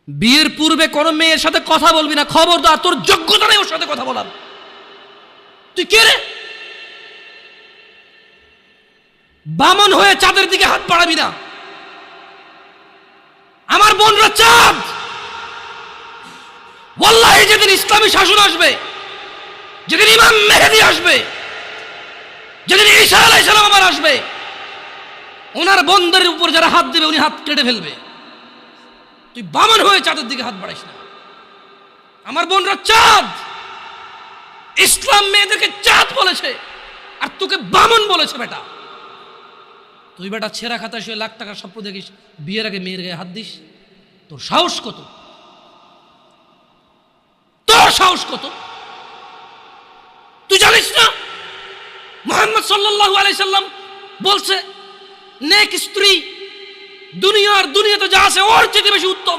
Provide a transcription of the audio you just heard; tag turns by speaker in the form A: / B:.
A: বিয়ের পূর্বে কোনো মেয়ের সাথে কথা বলবি না, খবরদার, তোর যোগ্যতা নেই ওর সাথে কথা বলার। তুই কে রে? বামন হয়ে চাঁদের দিকে হাত বাড়াবি না। আমার বোনরা চাঁদ। ওয়াল্লাহি যেদিন ইসলামী শাসন আসবে, যেদিন ইমাম মেহেদী আসবে, যেদিন ঈসা আলাইহিস সালাম আবার আসবে, ওনার বোনদের উপর যারা হাত দেবে উনি হাত কেটে ফেলবে। তুই বামন হয়ে চাঁদের দিকে হাত বাড়াইস না। আমার বোনরা চাঁদ। ইসলাম মেয়েদেরকে চাঁদ বলেছে, আর তোকে বামন বলেছে বেটা। তুই বেটা ছেঁড়া খাতা শুয়ে লাখ টাকার স্বপ্ন দেখিস, বিয়ের আগে মেয়ের গায়ে হাত দিস? তোর সাহস কত? তোর সাহস কত? তুই জানিস না মুহাম্মদ সাল্লাল্লাহু আলাইহি সাল্লাম বলছে, নেক স্ত্রী দুনিয়াতে যা আছে ওর চেয়ে বেশি উত্তম।